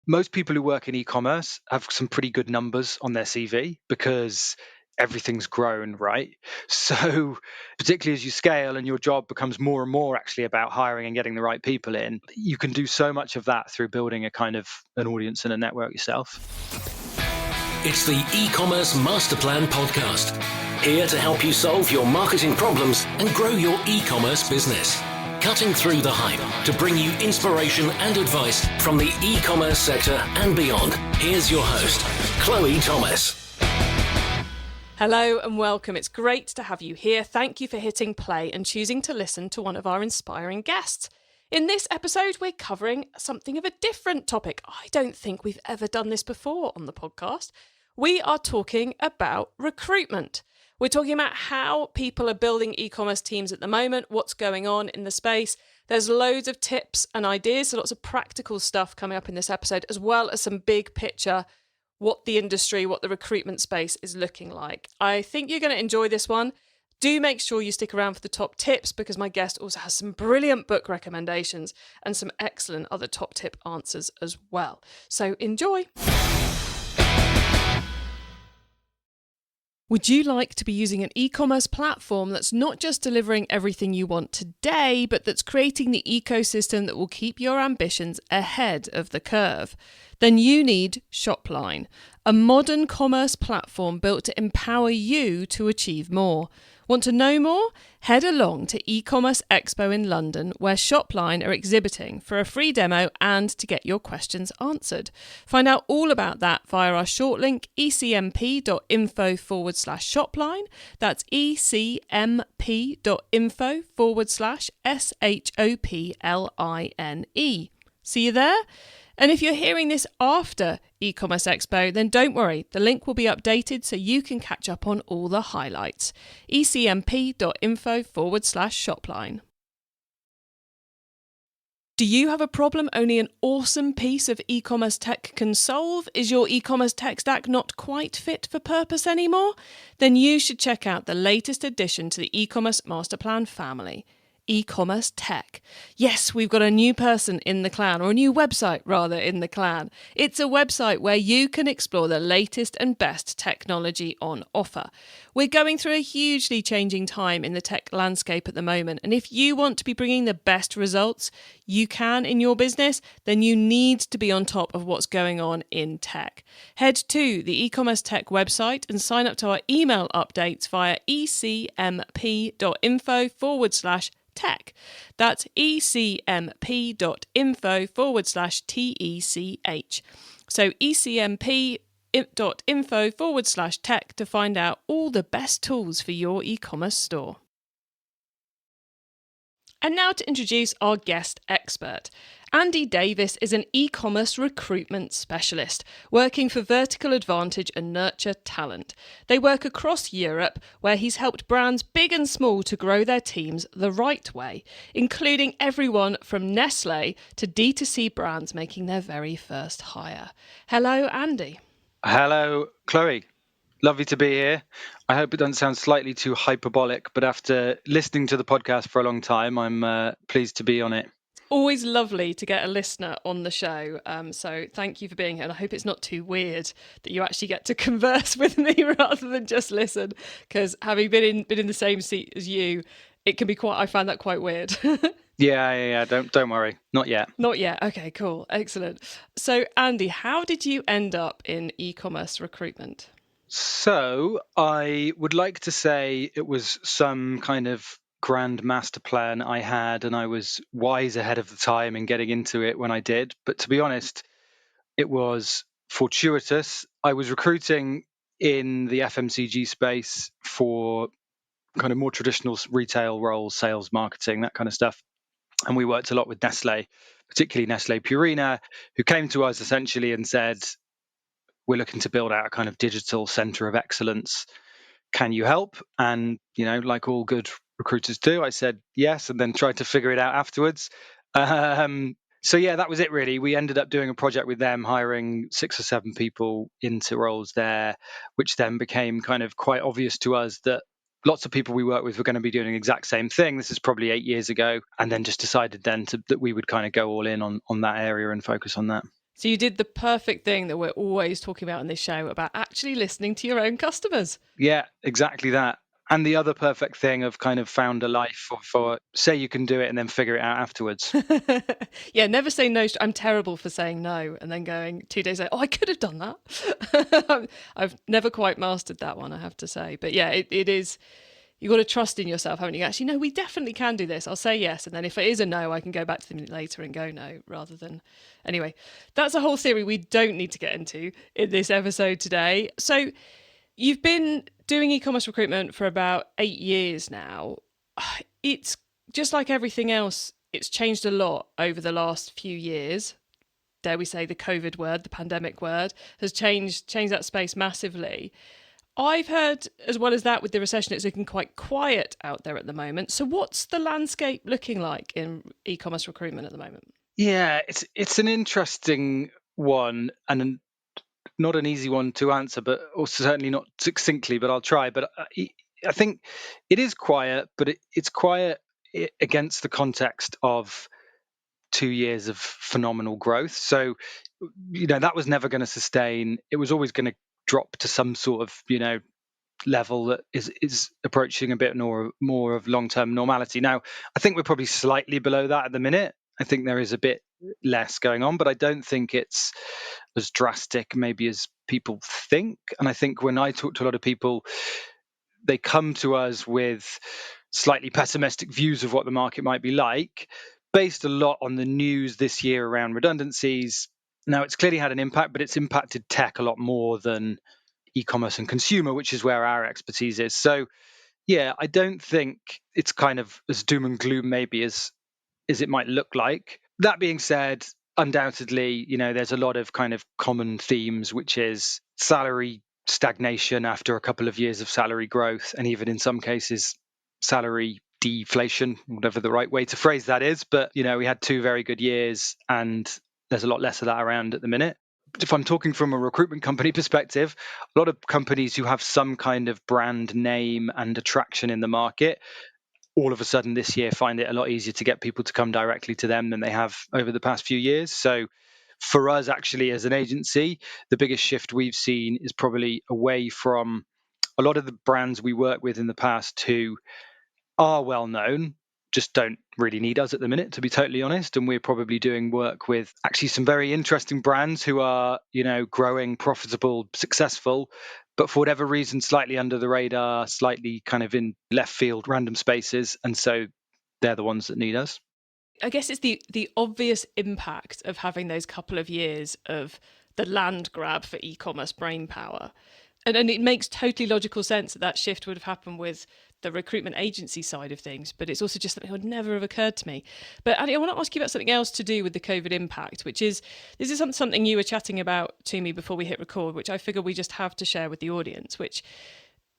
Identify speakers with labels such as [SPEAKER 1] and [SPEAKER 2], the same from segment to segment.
[SPEAKER 1] most people who work in e-commerce have some pretty good numbers on their CV because everything's grown, right? So particularly as you scale and your job becomes more and more actually about hiring and getting the right people in, you can do so much of that through building a kind of an audience and a network yourself.
[SPEAKER 2] It's the e-commerce master plan podcast, here to help you solve your marketing problems and grow your e-commerce business. Cutting through the hype to bring you inspiration and advice from the e-commerce sector and beyond. Here's your host, Chloe Thomas.
[SPEAKER 3] Hello and welcome. It's great to have you here. Thank you for hitting play and choosing to listen to one of our inspiring guests. In this episode, we're covering something of a different topic. I don't think we've ever done this before on the podcast. We are talking about recruitment. We're talking about how people are building e-commerce teams at the moment, what's going on in the space. There's loads of tips and ideas, so lots of practical stuff coming up in this episode, as well as some big picture, what the industry, what the recruitment space is looking like. I think you're going to enjoy this one. Do make sure you stick around for the top tips because my guest also has some brilliant book recommendations and some excellent other top tip answers as well. So enjoy. Would you like to be using an e-commerce platform that's not just delivering everything you want today, but that's creating the ecosystem that will keep your ambitions ahead of the curve? Then you need Shopline, a modern commerce platform built to empower you to achieve more. Want to know more? Head along to eCommerce Expo in London, where Shopline are exhibiting for a free demo and to get your questions answered. Find out all about that via our short link, ecmp.info/Shopline. That's ecmp.info/SHOPLINE. See you there? And if you're hearing this after eCommerce Expo, then don't worry, the link will be updated so you can catch up on all the highlights. ecmp.info/Shopline. Do you have a problem only an awesome piece of e-commerce tech can solve? Is your e-commerce tech stack not quite fit for purpose anymore? Then you should check out the latest addition to the e-commerce master plan family. E-commerce tech. Yes, we've got a new person in the clan, or a new website rather in the clan. It's a website where you can explore the latest and best technology on offer. We're going through a hugely changing time in the tech landscape at the moment, and if you want to be bringing the best results you can in your business, then you need to be on top of what's going on in tech. Head to the e-commerce tech website and sign up to our email updates via ecmp.info/tech. That's ecmp.info/TECH. So ecmp.info/tech to find out all the best tools for your e-commerce store. And now to introduce our guest expert. Andy Davies is an e-commerce recruitment specialist, working for Vertical Advantage and Nurture Talent. They work across Europe, where he's helped brands big and small to grow their teams the right way, including everyone from Nestlé to D2C brands making their very first hire. Hello, Andy.
[SPEAKER 1] Hello, Chloe. Lovely to be here. I hope it doesn't sound slightly too hyperbolic, but after listening to the podcast for a long time, I'm pleased to be on it.
[SPEAKER 3] Always lovely to get a listener on the show. So thank you for being here. And I hope it's not too weird that you actually get to converse with me rather than just listen, because having been in the same seat as you, it can be I find that quite weird.
[SPEAKER 1] Yeah. Don't worry. Not yet.
[SPEAKER 3] Not yet. Okay, cool. Excellent. So Andy, how did you end up in e-commerce recruitment?
[SPEAKER 1] So I would like to say it was some kind of grand master plan I had, and I was wise ahead of the time in getting into it when I did. But to be honest, it was fortuitous. I was recruiting in the FMCG space for kind of more traditional retail roles, sales, marketing, that kind of stuff. And we worked a lot with Nestlé, particularly Nestlé Purina, who came to us essentially and said, we're looking to build out a kind of digital center of excellence. Can you help? And, like all good recruiters do, I said yes, and then tried to figure it out afterwards. So yeah, that was it really. We ended up doing a project with them, hiring 6 or 7 people into roles there, which then became kind of quite obvious to us that lots of people we work with were going to be doing the exact same thing. This is probably 8 years ago, and then just decided then that we would kind of go all in on that area and focus on that.
[SPEAKER 3] So you did the perfect thing that we're always talking about in this show about actually listening to your own customers.
[SPEAKER 1] Yeah, exactly that. And the other perfect thing of kind of found a life for say you can do it and then figure it out afterwards.
[SPEAKER 3] Yeah, never say no. I'm terrible for saying no and then going 2 days later, oh, I could have done that. I've never quite mastered that one, I have to say. But yeah, it is, you've got to trust in yourself, haven't you? Actually, no, we definitely can do this. I'll say yes. And then if it is a no, I can go back to them later and go no rather than... Anyway, that's a whole theory we don't need to get into in this episode today. So you've been doing e-commerce recruitment for about 8 years now. It's just like everything else, it's changed a lot over the last few years. Dare we say the COVID word, the pandemic word, has changed that space massively. I've heard, as well as that, with the recession, it's looking quite quiet out there at the moment. So what's the landscape looking like in e-commerce recruitment at the moment?
[SPEAKER 1] Yeah, it's an interesting one and not an easy one to answer, but also certainly not succinctly, but I'll try. But I think it is quiet, but it's quiet against the context of 2 years of phenomenal growth. So, that was never going to sustain. It was always going to drop to some sort of, level that is approaching a bit more of long-term normality. Now, I think we're probably slightly below that at the minute. I think there is a bit less going on, but I don't think it's as drastic maybe as people think. And I think when I talk to a lot of people, they come to us with slightly pessimistic views of what the market might be like, based a lot on the news this year around redundancies. Now, it's clearly had an impact, but it's impacted tech a lot more than e-commerce and consumer, which is where our expertise is. So, yeah, I don't think it's kind of as doom and gloom maybe as it might look like. That being said, undoubtedly, there's a lot of kind of common themes, which is salary stagnation after a couple of years of salary growth, and even in some cases, salary deflation, whatever the right way to phrase that is. But, we had 2 very good years and there's a lot less of that around at the minute. If I'm talking from a recruitment company perspective, a lot of companies who have some kind of brand name and attraction in the market, all of a sudden this year find it a lot easier to get people to come directly to them than they have over the past few years. So for us, actually, as an agency, the biggest shift we've seen is probably away from a lot of the brands we work with in the past who are well known, just don't really need us at the minute, to be totally honest. And we're probably doing work with actually some very interesting brands who are, growing, profitable, successful, but for whatever reason, slightly under the radar, slightly kind of in left field, random spaces. And so they're the ones that need us.
[SPEAKER 3] I guess it's the obvious impact of having those couple of years of the land grab for e-commerce brain power. And it makes totally logical sense that shift would have happened with the recruitment agency side of things, but it's also just something that would never have occurred to me. But Andy, I want to ask you about something else to do with the COVID impact, which is, this is something you were chatting about to me before we hit record, which I figure we just have to share with the audience, which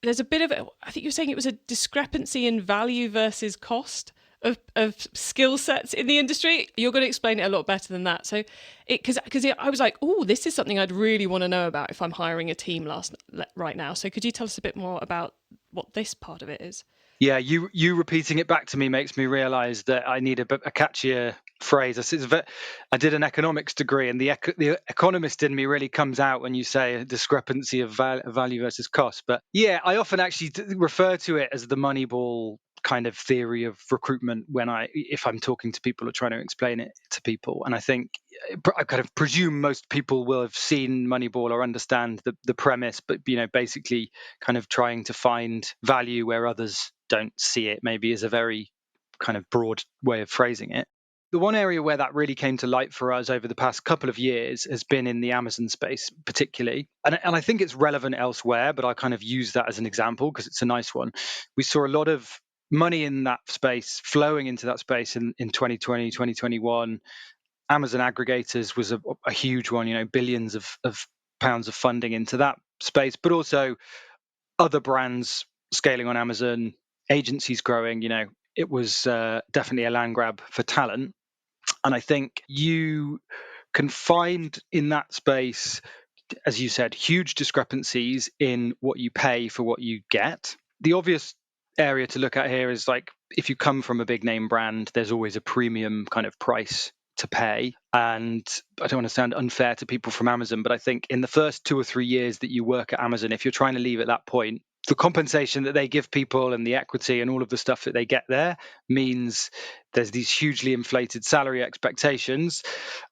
[SPEAKER 3] there's a bit of, I think you're saying it was a discrepancy in value versus cost of skill sets in the industry. You're going to explain it a lot better than that. So, because I was like, oh, this is something I'd really want to know about if I'm hiring a team right now. So, could you tell us a bit more about what this part of it is?
[SPEAKER 1] Yeah, you repeating it back to me makes me realise that I need a catchier phrase. I did an economics degree, and the economist in me really comes out when you say a discrepancy of value versus cost. But yeah, I often actually refer to it as the Moneyball kind of theory of recruitment if I'm talking to people or trying to explain it to people. And I think I kind of presume most people will have seen Moneyball or understand the premise, but basically kind of trying to find value where others don't see it, maybe, is a very kind of broad way of phrasing it. The one area where that really came to light for us over the past couple of years has been in the Amazon space, particularly. And I think it's relevant elsewhere, but I kind of use that as an example because it's a nice one. We saw a lot of money in that space flowing into that space in 2020, 2021. Amazon aggregators was a huge one, billions of pounds of funding into that space, but also other brands scaling on Amazon, agencies growing. It was definitely a land grab for talent. And I think you can find in that space, as you said, huge discrepancies in what you pay for what you get. The obvious area to look at here is, like, if you come from a big name brand, there's always a premium kind of price to pay. And I don't want to sound unfair to people from Amazon, but I think in the first 2 or 3 years that you work at Amazon, if you're trying to leave at that point, the compensation that they give people and the equity and all of the stuff that they get there means there's these hugely inflated salary expectations.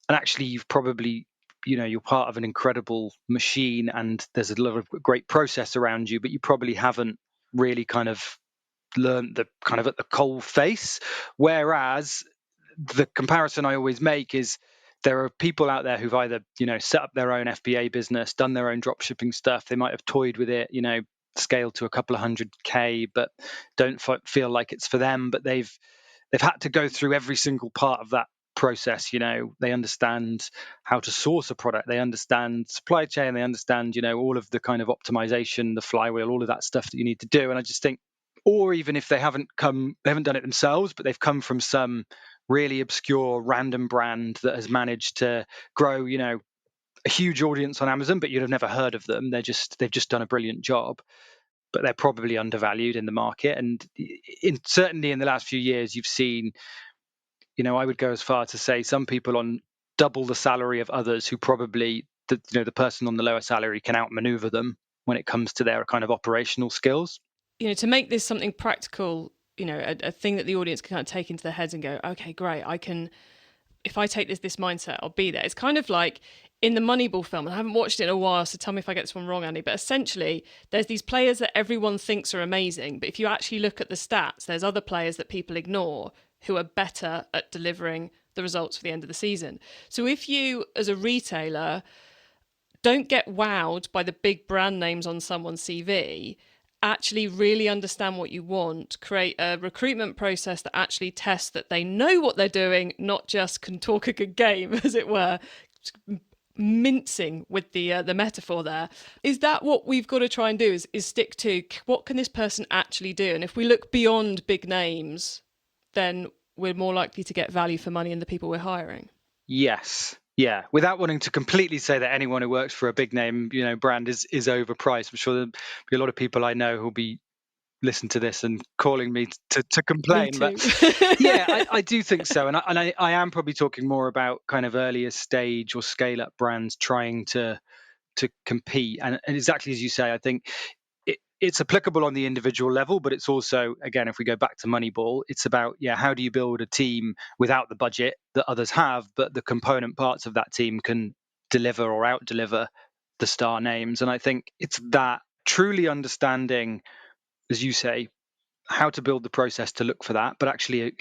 [SPEAKER 1] And actually, you've probably, you're part of an incredible machine and there's a lot of great process around you, but you probably haven't really kind of learned the kind of at the coal face. Whereas the comparison I always make is there are people out there who've either, set up their own FBA business, done their own drop shipping stuff. They might have toyed with it, scaled to a couple of 100K, but don't feel like it's for them. But they've had to go through every single part of that process. They understand how to source a product, they understand supply chain, they understand, all of the kind of optimization, the flywheel, all of that stuff that you need to do. And I just think, or even if they haven't done it themselves, but they've come from some really obscure random brand that has managed to grow, a huge audience on Amazon, but you'd have never heard of them. They've just done a brilliant job, but they're probably undervalued in the market. And certainly in the last few years, you've seen, I would go as far to say some people on double the salary of others who probably, the person on the lower salary can outmaneuver them when it comes to their kind of operational skills.
[SPEAKER 3] To make this something practical, a thing that the audience can kind of take into their heads and go, okay, great, if I take this mindset, I'll be there. It's kind of like in the Moneyball film, and I haven't watched it in a while, so tell me if I get this one wrong, Andy, but essentially there's these players that everyone thinks are amazing, but if you actually look at the stats, there's other players that people ignore who are better at delivering the results for the end of the season. So if you, as a retailer, don't get wowed by the big brand names on someone's CV, actually really understand what you want, create a recruitment process that actually tests that they know what they're doing, not just can talk a good game, as it were, mincing with the metaphor there. Is that what we've got to try and do, is stick to what can this person actually do? And if we look beyond big names, then we're more likely to get value for money in the people we're hiring.
[SPEAKER 1] Yes. Yeah, without wanting to completely say that anyone who works for a big name, brand is overpriced. I'm sure there'll be a lot of people I know who'll be listening to this and calling me to complain.
[SPEAKER 3] Me too.
[SPEAKER 1] But yeah, I do think so. And I am probably talking more about kind of earlier stage or scale up brands trying to compete. And exactly as you say, I think it's applicable on the individual level, but it's also, again, if we go back to Moneyball, it's about, how do you build a team without the budget that others have, but the component parts of that team can deliver or out-deliver the star names. And I think it's that truly understanding, as you say, how to build the process to look for that, but actually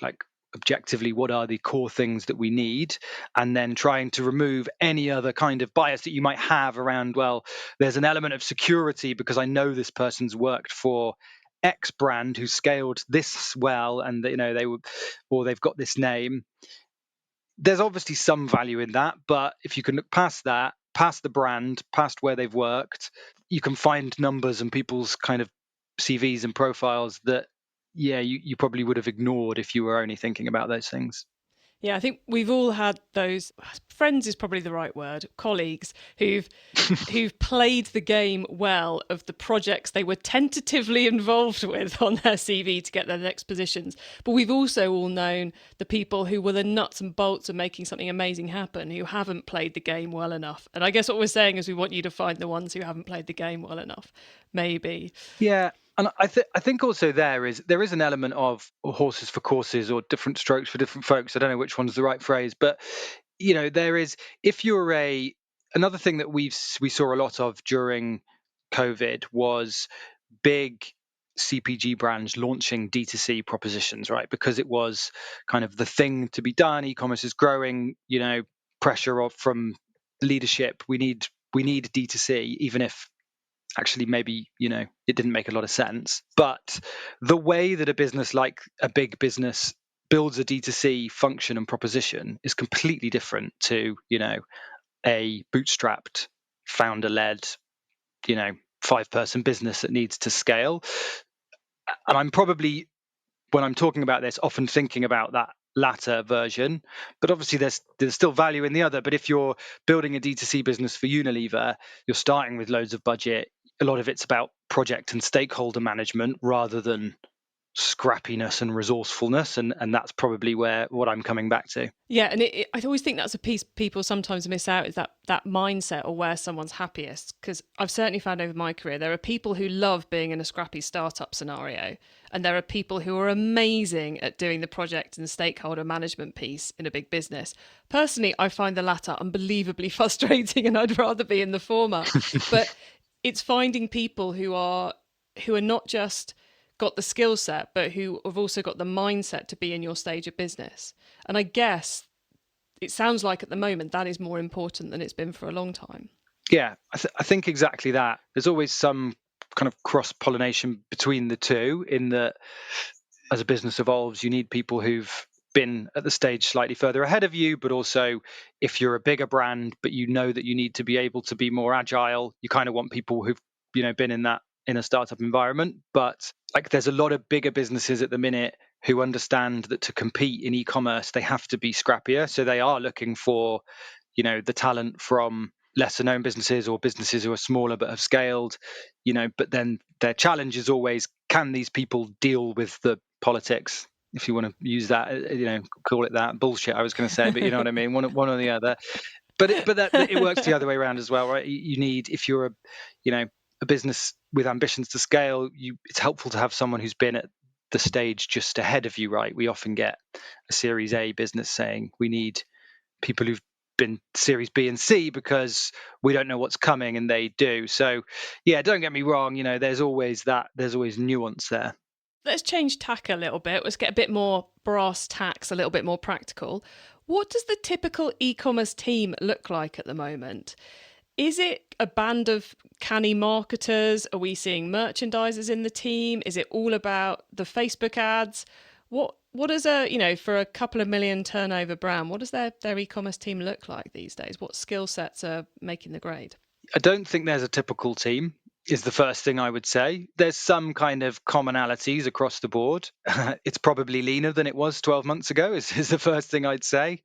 [SPEAKER 1] objectively, what are the core things that we need, and then trying to remove any other kind of bias that you might have around, well, there's an element of security because I know this person's worked for X brand who scaled this well, and they've got this name. There's obviously some value in that, but if you can look past that, past the brand, past where they've worked, you can find numbers and people's kind of CVs and profiles that you probably would have ignored if you were only thinking about those things.
[SPEAKER 3] Yeah, I think we've all had those, friends is probably the right word, colleagues who've played the game well of the projects they were tentatively involved with on their CV to get their next positions. But we've also all known the people who were the nuts and bolts of making something amazing happen, who haven't played the game well enough. And I guess what we're saying is we want you to find the ones who haven't played the game well enough, maybe.
[SPEAKER 1] Yeah. And I think also there is an element of horses for courses or different strokes for different folks. I don't know which one's the right phrase, but there is, if you're another thing that we saw a lot of during COVID was big CPG brands launching D2C propositions, right? Because it was kind of the thing to be done. E-commerce is growing, pressure from leadership. We need D2C, even if actually maybe it didn't make a lot of sense. But the way that a business like a big business builds a D2C function and proposition is completely different to a bootstrapped founder-led 5-person business that needs to scale. And I'm probably, when I'm talking about this, often thinking about that latter version, but obviously there's still value in the other. But if you're building a D2C business for Unilever, you're starting with loads of budget. A lot of it's about project and stakeholder management rather than scrappiness and resourcefulness, and that's probably what I'm coming back to.
[SPEAKER 3] Yeah, and I always think that's a piece people sometimes miss out, is that mindset, or where someone's happiest. Because I've certainly found over my career, there are people who love being in a scrappy startup scenario, and there are people who are amazing at doing the project and stakeholder management piece in a big business. Personally, I find the latter unbelievably frustrating, and I'd rather be in the former. But it's finding people who are not just got the skill set, but who have also got the mindset to be in your stage of business. And I guess it sounds like at the moment that is more important than it's been for a long time.
[SPEAKER 1] Yeah, I think exactly that. There's always some kind of cross-pollination between the two, in that as a business evolves, you need people who've been at the stage slightly further ahead of you, but also if you're a bigger brand, but you know that you need to be able to be more agile, you kind of want people who've been in a startup environment. But like, there's a lot of bigger businesses at the minute who understand that to compete in e-commerce, they have to be scrappier. So they are looking for, the talent from lesser known businesses or businesses who are smaller but have scaled, but then their challenge is always, can these people deal with the politics? If you want to use that, call it that bullshit, I was going to say, but you know what I mean, one or the other. But it works the other way around as well, right? You need, if you're a business with ambitions to scale, it's helpful to have someone who's been at the stage just ahead of you, right? We often get a Series A business saying we need people who've been Series B and C because we don't know what's coming, and they do. So yeah, don't get me wrong, there's always nuance there.
[SPEAKER 3] Let's change tack a little bit. Let's get a bit more brass tacks, a little bit more practical. What does the typical e-commerce team look like at the moment? Is it a band of canny marketers? Are we seeing merchandisers in the team? Is it all about the Facebook ads? What does for a couple of million turnover brand, what does their e-commerce team look like these days? What skill sets are making the grade?
[SPEAKER 1] I don't think there's a typical team, is the first thing I would say. There's some kind of commonalities across the board. It's probably leaner than it was 12 months ago, is the first thing I'd say.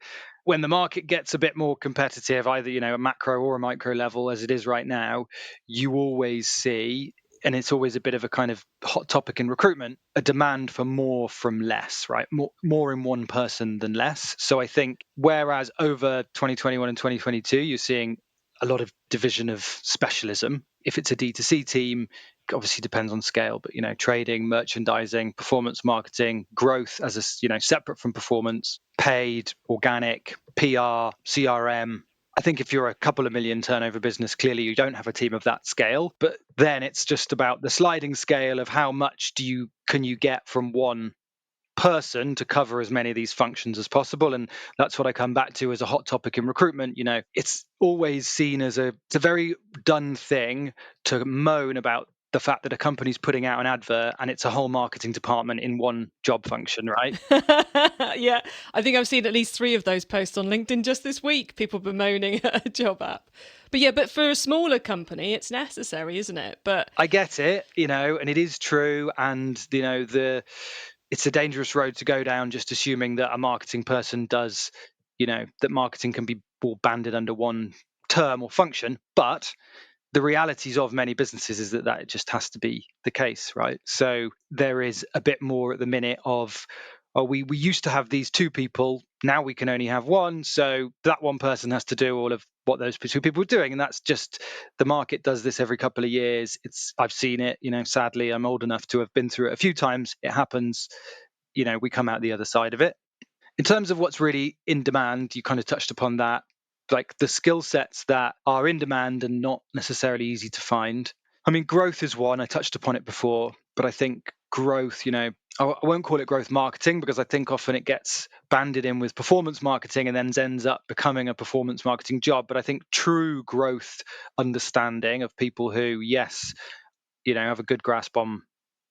[SPEAKER 1] When the market gets a bit more competitive, either, a macro or a micro level, as it is right now, you always see, and it's always a bit of a kind of hot topic in recruitment, a demand for more from less, right? More in one person than less. So I think whereas over 2021 and 2022, you're seeing a lot of division of specialism. If it's a D2C team, it obviously depends on scale, but trading, merchandising, performance marketing, growth as a separate from performance, paid, organic, PR, CRM. I think if you're a couple of million turnover business, clearly you don't have a team of that scale. But then it's just about the sliding scale of how much can you get from one person to cover as many of these functions as possible. And that's what I come back to as a hot topic in recruitment. It's always seen as it's a very done thing to moan about the fact that a company's putting out an advert and it's a whole marketing department in one job function, right?
[SPEAKER 3] Yeah, I think I've seen at least 3 of those posts on LinkedIn just this week, people bemoaning a job app. But for a smaller company, it's necessary, isn't it? But
[SPEAKER 1] I get it, and it is true. And, it's a dangerous road to go down, just assuming that a marketing person does, that marketing can be all banded under one term or function. But the realities of many businesses is that it just has to be the case, right? So there is a bit more at the minute of, we used to have these 2 people, now we can only have 1. So that one person has to do all of what those 2 people are doing. And that's just, the market does this every couple of years. I've seen it, sadly, I'm old enough to have been through it a few times. It happens, we come out the other side of it. In terms of what's really in demand, you kind of touched upon that, like the skill sets that are in demand and not necessarily easy to find. I mean, growth is one, I touched upon it before, but I think growth, I won't call it growth marketing, because I think often it gets banded in with performance marketing and then ends up becoming a performance marketing job. But I think true growth understanding of people who, yes, have a good grasp on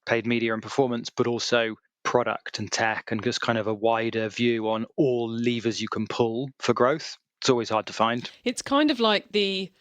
[SPEAKER 1] paid media and performance, but also product and tech, and just kind of a wider view on all levers you can pull for growth. It's always hard to find.
[SPEAKER 3] It's kind of like the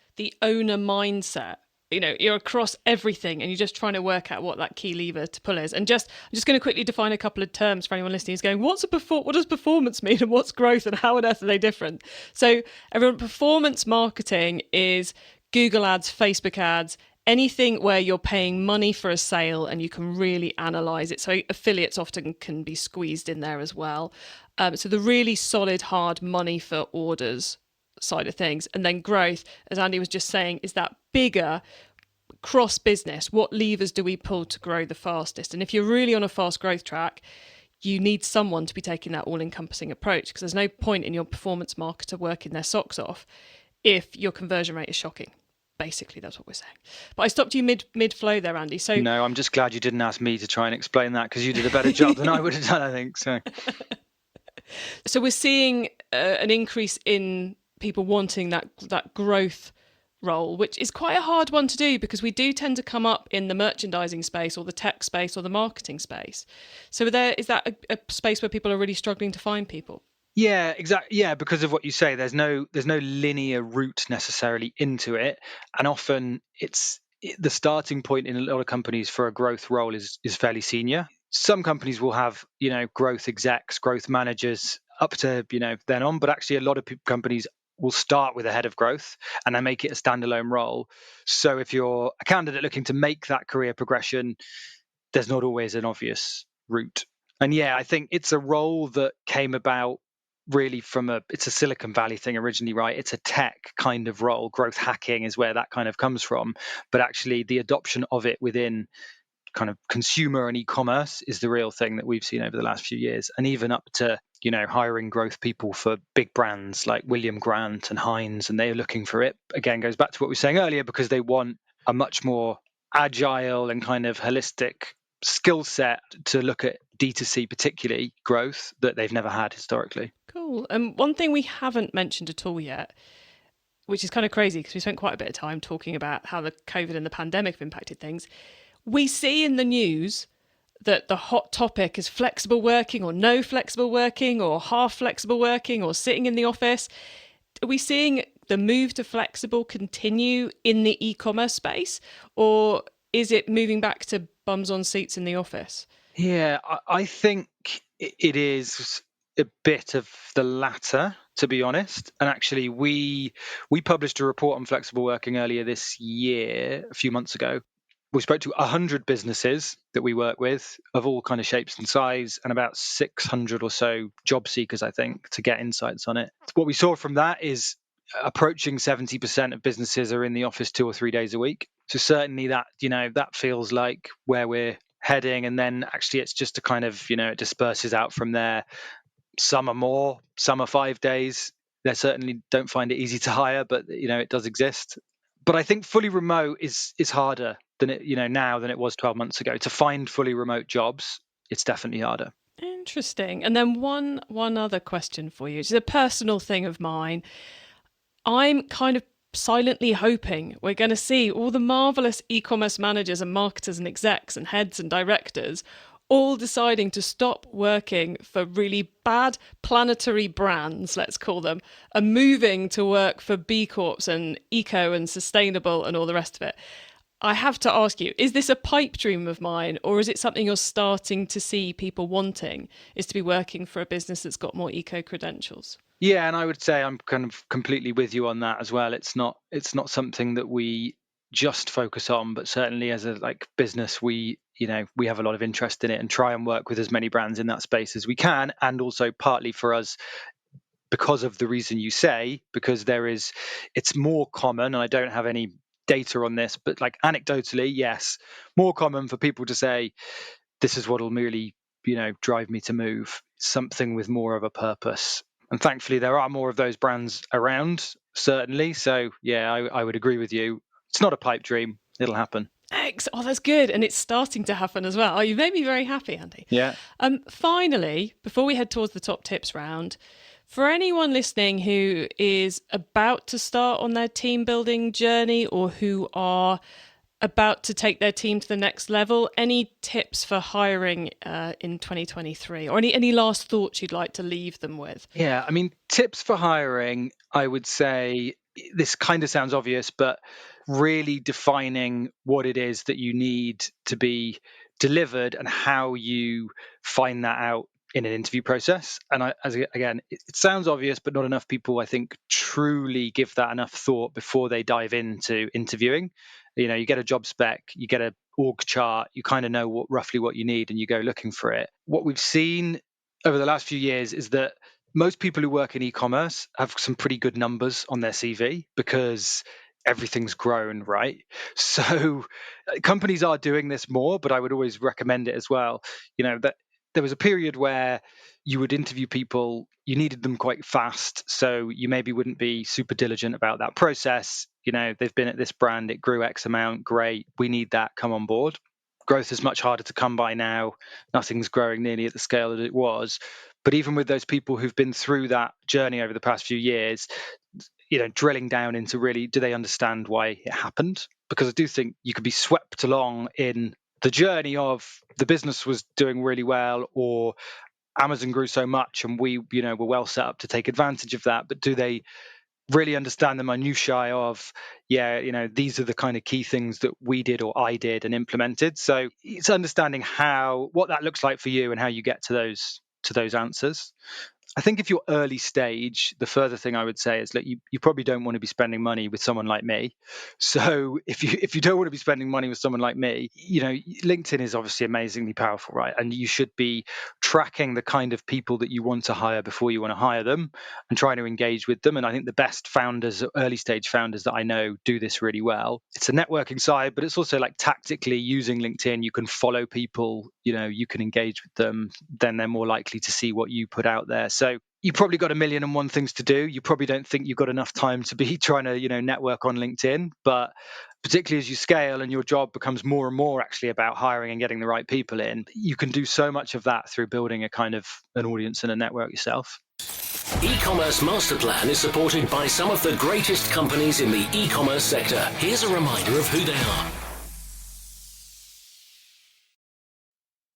[SPEAKER 3] owner mindset. You're across everything and you're just trying to work out what that key lever to pull is. And I'm just going to quickly define a couple of terms for anyone listening who's going, what does performance mean and what's growth and how on earth are they different? So everyone, performance marketing is Google ads, Facebook ads, anything where you're paying money for a sale and you can really analyze it. So affiliates often can be squeezed in there as well. So the really solid, hard money for orders side of things. And then growth, as Andy was just saying, is that bigger cross business. What levers do we pull to grow the fastest? And if you're really on a fast growth track, you need someone to be taking that all-encompassing approach, because there's no point in your performance marketer working their socks off if your conversion rate is shocking. Basically, that's what we're saying. But I stopped you mid-flow there, Andy. So
[SPEAKER 1] no, I'm just glad you didn't ask me to try and explain that, because you did a better job than I would have done, I think. So
[SPEAKER 3] we're seeing an increase in people wanting that growth role, which is quite a hard one to do because we do tend to come up in the merchandising space or the tech space or the marketing space. So is that a space where people are really struggling to find people?
[SPEAKER 1] Yeah, exactly. Yeah, because of what you say, there's no linear route necessarily into it, and often the starting point in a lot of companies for a growth role is fairly senior. Some companies will have growth execs, growth managers up to then on, but actually a lot of companies will start with a head of growth and then make it a standalone role. So if you're a candidate looking to make that career progression, there's not always an obvious route. And yeah, I think it's a role that came about really it's a Silicon Valley thing originally, right? It's a tech kind of role. Growth hacking is where that kind of comes from. But actually the adoption of it within kind of consumer and e-commerce is the real thing that we've seen over the last few years. And even up to, hiring growth people for big brands like William Grant and Heinz, and they're looking for it. Again, goes back to what we were saying earlier, because they want a much more agile and kind of holistic skill set to look at D2C, particularly growth, that they've never had historically.
[SPEAKER 3] Cool. One thing we haven't mentioned at all yet, which is kind of crazy because we spent quite a bit of time talking about how the COVID and the pandemic have impacted things. We see in the news that the hot topic is flexible working or no flexible working or half flexible working or sitting in the office. Are we seeing the move to flexible continue in the e-commerce space, or is it moving back to bums on seats in the office?
[SPEAKER 1] Yeah, I think it is a bit of the latter, to be honest. And actually, we published a report on flexible working earlier this year, a few months ago. We spoke to 100 businesses that we work with of all kind of shapes and size, and about 600 or so job seekers, I think, to get insights on it. What we saw from that is approaching 70% of businesses are in the office 2 or 3 days a week. So certainly that, that feels like where we're heading. And then actually it's just a kind of, it disperses out from there. Some are more, some are 5 days. They certainly don't find it easy to hire, but it does exist. But I think fully remote is harder than it, now than it was 12 months ago. To find fully remote jobs, it's definitely harder.
[SPEAKER 3] Interesting. And then one other question for you. It's a personal thing of mine. I'm kind of silently hoping we're going to see all the marvelous e-commerce managers and marketers and execs and heads and directors all deciding to stop working for really bad planetary brands, let's call them, and moving to work for B Corps and eco and sustainable and all the rest of it. I have to ask you, is this a pipe dream of mine, or is it something you're starting to see people wanting, is to be working for a business that's got more eco credentials?
[SPEAKER 1] Yeah, and I would say I'm kind of completely with you on that as well. It's not something that we just focus on, but certainly as a business, we have a lot of interest in it and try and work with as many brands in that space as we can. And also partly for us, because of the reason you say, because it's more common, and I don't have any data on this, but anecdotally, yes, more common for people to say, this is what'll really, drive me to move, something with more of a purpose. And thankfully, there are more of those brands around, certainly. So, yeah, I would agree with you. It's not a pipe dream. It'll happen.
[SPEAKER 3] Oh, that's good. And it's starting to happen as well. Oh, you made me very happy, Andy.
[SPEAKER 1] Yeah.
[SPEAKER 3] Finally, before we head towards the top tips round, for anyone listening who is about to start on their team building journey or who are about to take their team to the next level, any tips for hiring in 2023, or any last thoughts you'd like to leave them with?
[SPEAKER 1] Yeah, I mean, tips for hiring, I would say, this kind of sounds obvious, but really defining what it is that you need to be delivered and how you find that out in an interview process. And it sounds obvious, but not enough people, I think, truly give that enough thought before they dive into interviewing. You get a job spec, you get a org chart, you kind of know roughly what you need, and you go looking for it. What we've seen over the last few years is that most people who work in e-commerce have some pretty good numbers on their CV because everything's grown, right? So companies are doing this more, but I would always recommend it as well. That there was a period where you would interview people, you needed them quite fast, so you maybe wouldn't be super diligent about that process. They've been at this brand, it grew X amount, great, we need that, come on board. Growth is much harder to come by now. Nothing's growing nearly at the scale that it was. But even with those people who've been through that journey over the past few years, drilling down into really, do they understand why it happened? Because I do think you could be swept along in the journey of the business was doing really well, or Amazon grew so much and we, were well set up to take advantage of that. But do they really understand the minutiae of, these are the kind of key things that we did or I did and implemented? So it's understanding what that looks like for you and how you get to those answers. I think if you're early stage, the further thing I would say is that you probably don't want to be spending money with someone like me. So if you don't want to be spending money with someone like me, LinkedIn is obviously amazingly powerful, right? And you should be tracking the kind of people that you want to hire before you want to hire them and trying to engage with them. And I think the best founders, early stage founders that I know, do this really well. It's a networking side, but it's also like tactically using LinkedIn. You can follow people, you can engage with them, then they're more likely to see what you put out there. So you probably got 1,000,001 things to do. You probably don't think you've got enough time to be trying to, network on LinkedIn. But particularly as you scale and your job becomes more and more actually about hiring and getting the right people in, you can do so much of that through building a kind of an audience and a network yourself.
[SPEAKER 2] E-commerce Master Plan is supported by some of the greatest companies in the e-commerce sector. Here's a reminder of who they are.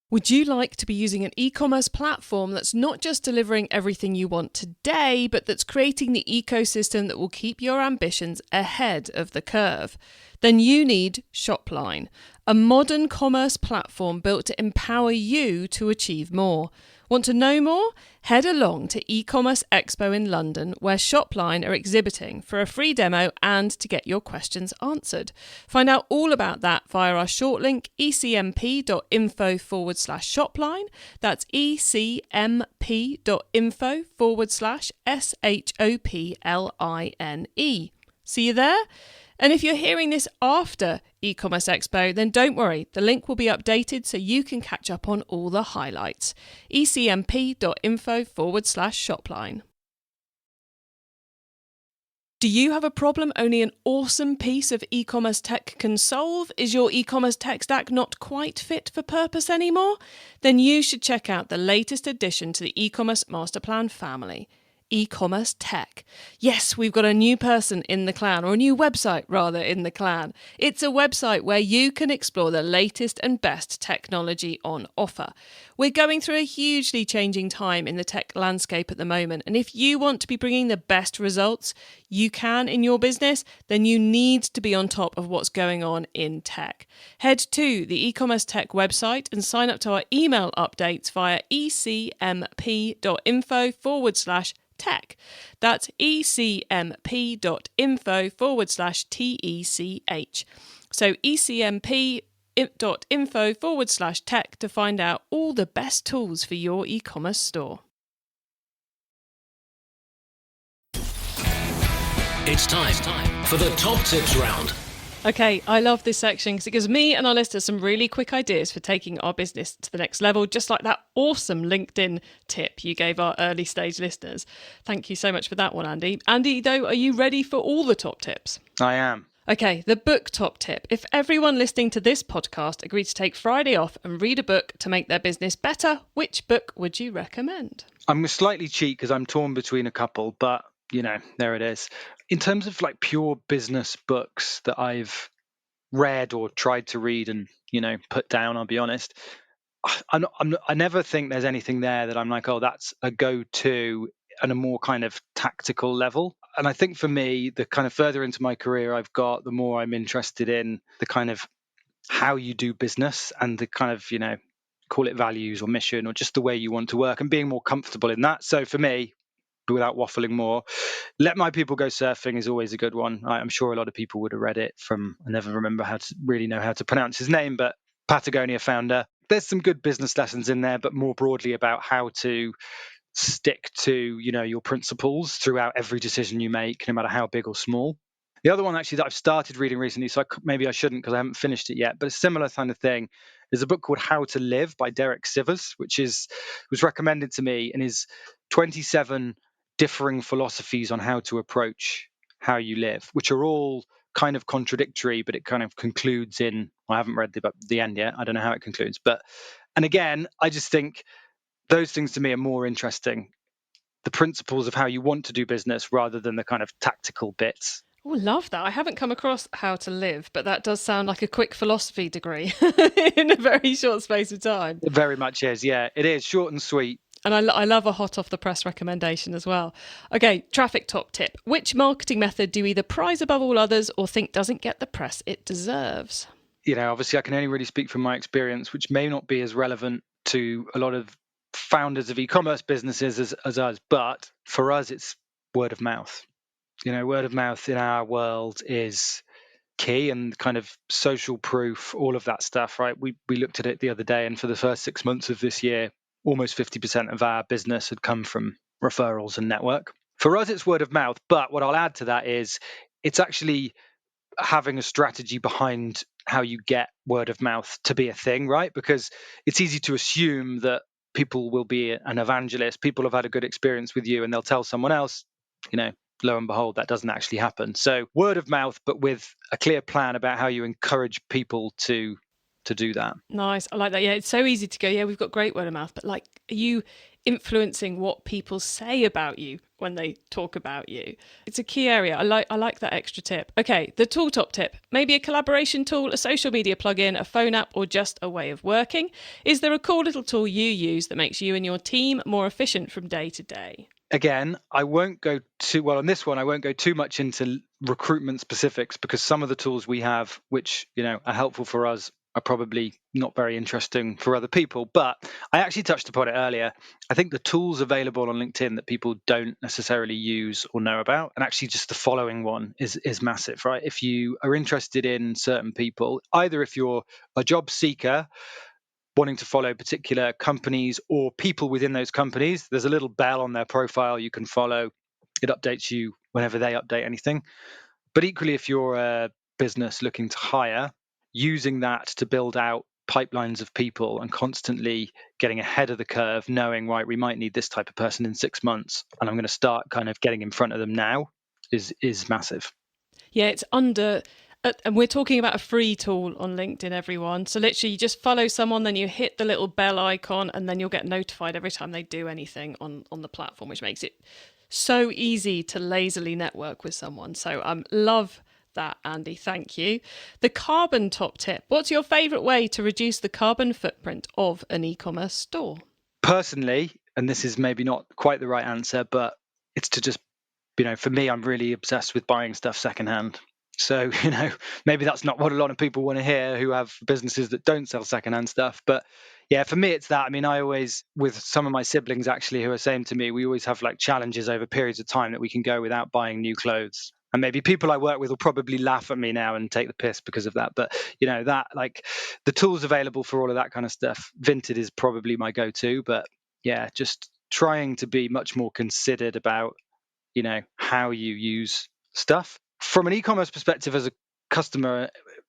[SPEAKER 3] Would you like to be using an e-commerce platform that's not just delivering everything you want today, but that's creating the ecosystem that will keep your ambitions ahead of the curve? Then you need Shopline, a modern commerce platform built to empower you to achieve more. Want to know more? Head along to eCommerce Expo in London, where Shopline are exhibiting, for a free demo and to get your questions answered. Find out all about that via our short link, ecmp.info/Shopline. That's ecmp.info/SHOPLINE. See you there? And if you're hearing this after eCommerce Expo, then don't worry, the link will be updated so you can catch up on all the highlights. ecmp.info/Shopline. Do you have a problem only an awesome piece of e-commerce tech can solve? Is your e-commerce tech stack not quite fit for purpose anymore? Then you should check out the latest addition to the e-commerce master plan family. E-commerce tech. Yes, we've got a new person in the clan, or a new website rather in the clan. It's a website where you can explore the latest and best technology on offer. We're going through a hugely changing time in the tech landscape at the moment, and if you want to be bringing the best results you can in your business, then you need to be on top of what's going on in tech. Head to the e-commerce tech website and sign up to our email updates via ecmp.info/tech. That's ecmp.info/TECH. So ecmp.info/tech to find out all the best tools for your e-commerce store.
[SPEAKER 2] It's time for the top tips round.
[SPEAKER 3] Okay, I love this section because it gives me and our listeners some really quick ideas for taking our business to the next level, just like that awesome LinkedIn tip you gave our early stage listeners. Thank you so much for that one, Andy. Andy, though, are you ready for all the top tips?
[SPEAKER 1] I am.
[SPEAKER 3] Okay, the book top tip. If everyone listening to this podcast agreed to take Friday off and read a book to make their business better, which book would you recommend?
[SPEAKER 1] I'm going to slightly cheat because I'm torn between a couple, but there it is. In terms of like pure business books that I've read or tried to read and, put down, I'll be honest, I never think there's anything there that I'm like, oh, that's a go-to at a more kind of tactical level. And I think for me, the kind of further into my career I've got, the more I'm interested in the kind of how you do business and the kind of, call it values or mission or just the way you want to work and being more comfortable in that. So for me, without waffling more, Let My People Go Surfing is always a good one. I'm sure a lot of people would have read it from, I never remember how to really know how to pronounce his name, but Patagonia founder. There's some good business lessons in there, but more broadly about how to stick to, your principles throughout every decision you make, no matter how big or small. The other one actually that I've started reading recently, so maybe I shouldn't because I haven't finished it yet, but a similar kind of thing, is a book called How to Live by Derek Sivers, which was recommended to me and is 27 differing philosophies on how to approach how you live, which are all kind of contradictory, but it kind of concludes in, I haven't read the end yet. I don't know how it concludes. And again, I just think those things to me are more interesting. The principles of how you want to do business rather than the kind of tactical bits.
[SPEAKER 3] Oh, love that. I haven't come across How to Live, but that does sound like a quick philosophy degree in a very short space of time.
[SPEAKER 1] It very much is. Yeah, it is short and sweet.
[SPEAKER 3] And I love a hot off the press recommendation as well. Okay, traffic top tip. Which marketing method do you either prize above all others or think doesn't get the press it deserves?
[SPEAKER 1] Obviously I can only really speak from my experience, which may not be as relevant to a lot of founders of e-commerce businesses as us, but for us, it's word of mouth. Word of mouth in our world is key, and kind of social proof, all of that stuff, right? We looked at it the other day, and for the first 6 months of this year, almost 50% of our business had come from referrals and network. For us, it's word of mouth, but what I'll add to that is it's actually having a strategy behind how you get word of mouth to be a thing, right? Because it's easy to assume that people will be an evangelist. People have had a good experience with you and they'll tell someone else, lo and behold, that doesn't actually happen. So word of mouth, but with a clear plan about how you encourage people to do that.
[SPEAKER 3] Nice. I like that. Yeah, it's so easy to go, yeah, we've got great word of mouth, but are you influencing what people say about you when they talk about you? It's a key area. I like that extra tip. Okay, the tool top tip. Maybe a collaboration tool, a social media plugin, a phone app, or just a way of working. Is there a cool little tool you use that makes you and your team more efficient from day to day?
[SPEAKER 1] Again, I won't go too well on this one. I won't go too much into recruitment specifics because some of the tools we have, which are helpful for us, are probably not very interesting for other people. But I actually touched upon it earlier. I think the tools available on LinkedIn that people don't necessarily use or know about, and actually just the following one is massive, right? If you are interested in certain people, either if you're a job seeker wanting to follow particular companies or people within those companies, there's a little bell on their profile you can follow. It updates you whenever they update anything. But equally, if you're a business looking to hire, using that to build out pipelines of people and constantly getting ahead of the curve, knowing, right, we might need this type of person in 6 months, and I'm going to start kind of getting in front of them now is massive.
[SPEAKER 3] Yeah, it's and we're talking about a free tool on LinkedIn, everyone. So literally you just follow someone, then you hit the little bell icon, and then you'll get notified every time they do anything on the platform, which makes it so easy to lazily network with someone. So love that, Andy. Thank you. The carbon top tip. What's your favourite way to reduce the carbon footprint of an e-commerce store?
[SPEAKER 1] Personally, and this is maybe not quite the right answer, but it's to just, for me, I'm really obsessed with buying stuff secondhand. So, maybe that's not what a lot of people want to hear who have businesses that don't sell secondhand stuff. But yeah, for me, it's that. I mean, I always, with some of my siblings actually who are saying to me, we always have challenges over periods of time that we can go without buying new clothes. And maybe people I work with will probably laugh at me now and take the piss because of that. But, that the tools available for all of that kind of stuff, Vinted is probably my go-to. But yeah, just trying to be much more considered about, how you use stuff. From an e-commerce perspective, as a customer,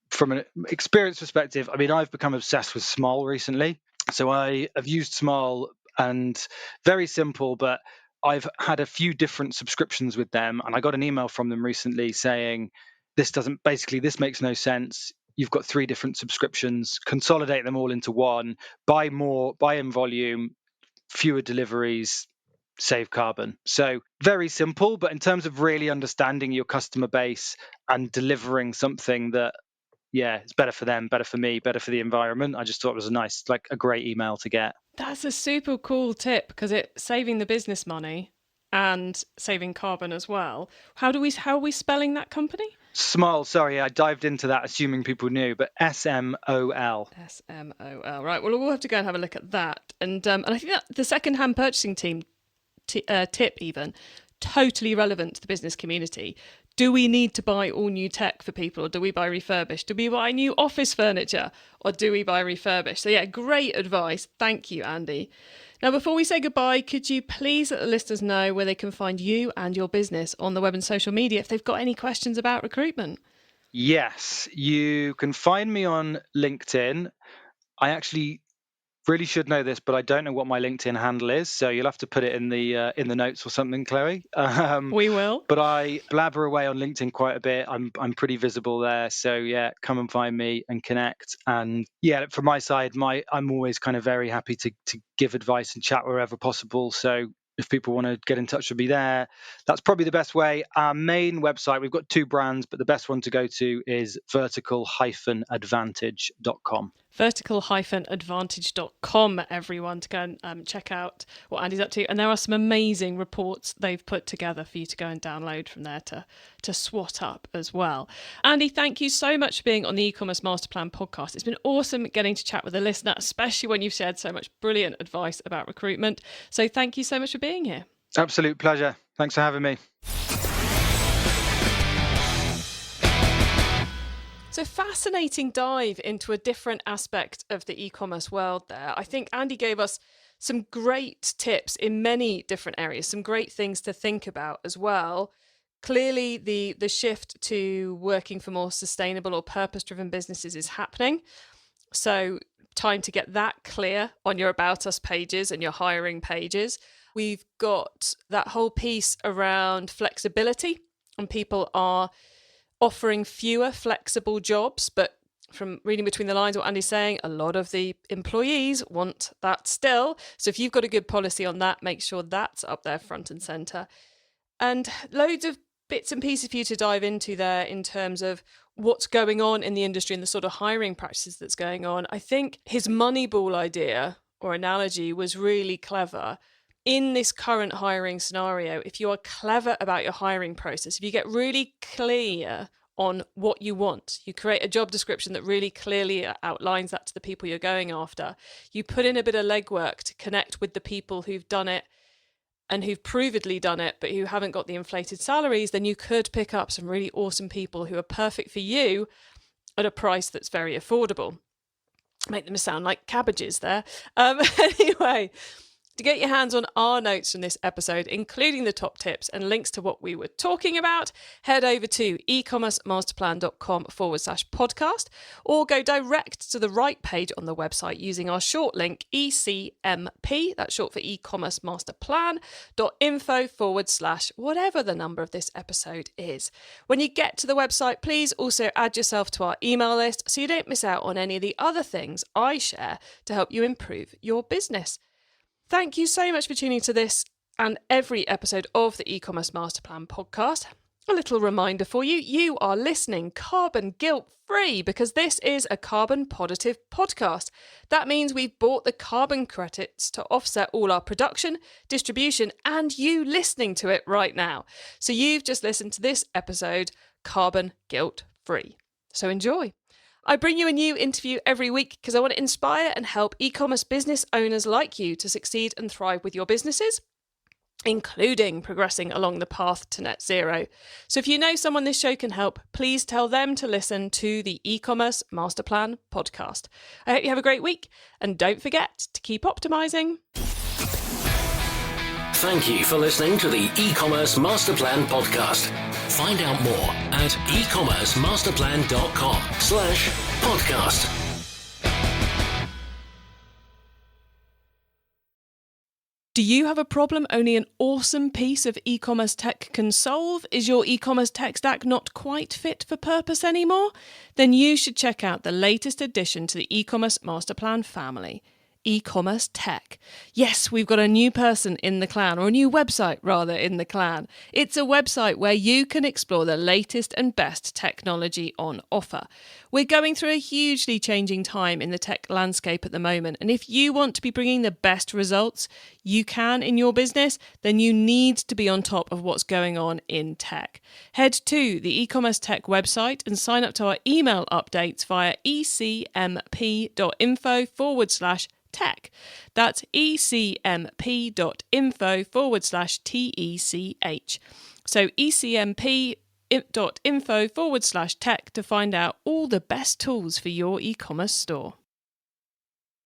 [SPEAKER 1] from an experience perspective, I mean, I've become obsessed with Small recently. So I have used Small, and very simple, but I've had a few different subscriptions with them, and I got an email from them recently saying, this makes no sense. You've got 3 different subscriptions, consolidate them all into one, buy in volume, fewer deliveries, save carbon. So very simple, but in terms of really understanding your customer base and delivering something that, it's better for them, better for me, better for the environment, I just thought it was a great email to get.
[SPEAKER 3] That's a super cool tip because it's saving the business money and saving carbon as well. How are we spelling that company?
[SPEAKER 1] Smol, sorry, I dived into that assuming people knew, but SMOL.
[SPEAKER 3] SMOL. Right, well, we'll have to go and have a look at that. And I think that the second-hand purchasing team tip even, totally relevant to the business community. Do we need to buy all new tech for people, or do we buy refurbished? Do we buy new office furniture, or do we buy refurbished? So yeah, great advice. Thank you, Andy. Now, before we say goodbye, could you please let the listeners know where they can find you and your business on the web and social media if they've got any questions about recruitment?
[SPEAKER 1] Yes, you can find me on LinkedIn. I actually really should know this, but I don't know what my LinkedIn handle is, so you'll have to put it in the notes or something, Chloe.
[SPEAKER 3] We will.
[SPEAKER 1] But I blabber away on LinkedIn quite a bit. I'm pretty visible there, so yeah, come and find me and connect. And yeah, from my side, I'm always kind of very happy to give advice and chat wherever possible. So if people want to get in touch with me there, that's probably the best way. Our main website, we've got 2 brands, but the best one to go to is vertical-advantage.com.
[SPEAKER 3] vertical-advantage.com, everyone, to go and check out what Andy's up to. And there are some amazing reports they've put together for you to go and download from there to swat up as well. Andy, thank you so much for being on the e-commerce master plan podcast. It's been awesome getting to chat with a listener, especially when you've shared so much brilliant advice about recruitment. So thank you so much for being here.
[SPEAKER 1] Absolute pleasure. Thanks for having me.
[SPEAKER 3] So fascinating dive into a different aspect of the e-commerce world there. I think Andy gave us some great tips in many different areas, some great things to think about as well. Clearly, the shift to working for more sustainable or purpose-driven businesses is happening. So time to get that clear on your About Us pages and your hiring pages. We've got that whole piece around flexibility, and people are offering fewer flexible jobs, but from reading between the lines, what Andy's saying, a lot of the employees want that still. So if you've got a good policy on that, make sure that's up there front and centre. And loads of bits and pieces for you to dive into there in terms of what's going on in the industry and the sort of hiring practices that's going on. I think his Moneyball idea or analogy was really clever. In this current hiring scenario, if you are clever about your hiring process, if you get really clear on what you want, you create a job description that really clearly outlines that to the people you're going after, you put in a bit of legwork to connect with the people who've done it and who've provedly done it, but who haven't got the inflated salaries, then you could pick up some really awesome people who are perfect for you at a price that's very affordable. Make them sound like cabbages there. Anyway, to get your hands on our notes from this episode, including the top tips and links to what we were talking about, head over to ecommercemasterplan.com/podcast or go direct to the right page on the website using our short link ECMP, that's short for e-commerce master plan.info/whatever the number of this episode is. When you get to the website, please also add yourself to our email list so you don't miss out on any of the other things I share to help you improve your business. Thank you so much for tuning to this and every episode of the e-commerce master plan podcast. A little reminder for you, you are listening carbon guilt free because this is a carbon positive podcast. That means we've bought the carbon credits to offset all our production, distribution, and you listening to it right now. So you've just listened to this episode carbon guilt free. So enjoy. I bring you a new interview every week because I want to inspire and help e-commerce business owners like you to succeed and thrive with your businesses, including progressing along the path to net zero. So if you know someone this show can help, please tell them to listen to the e-commerce master plan podcast. I hope you have a great week and don't forget to keep optimizing.
[SPEAKER 2] Thank you for listening to the e-commerce master plan podcast. Find out more at ecommercemasterplan.com/podcast.
[SPEAKER 3] Do you have a problem only an awesome piece of e-commerce tech can solve? Is your e-commerce tech stack not quite fit for purpose anymore? Then you should check out the latest addition to the e-commerce master plan family, e-commerce tech. Yes, we've got a new person in the clan, or a new website rather in the clan. It's a website where you can explore the latest and best technology on offer. We're going through a hugely changing time in the tech landscape at the moment, and if you want to be bringing the best results you can in your business, then you need to be on top of what's going on in tech. Head to the e-commerce tech website and sign up to our email updates via ecmp.info/tech. That's ecmp.info/TECH. So ecmp.info/tech to find out all the best tools for your e-commerce store.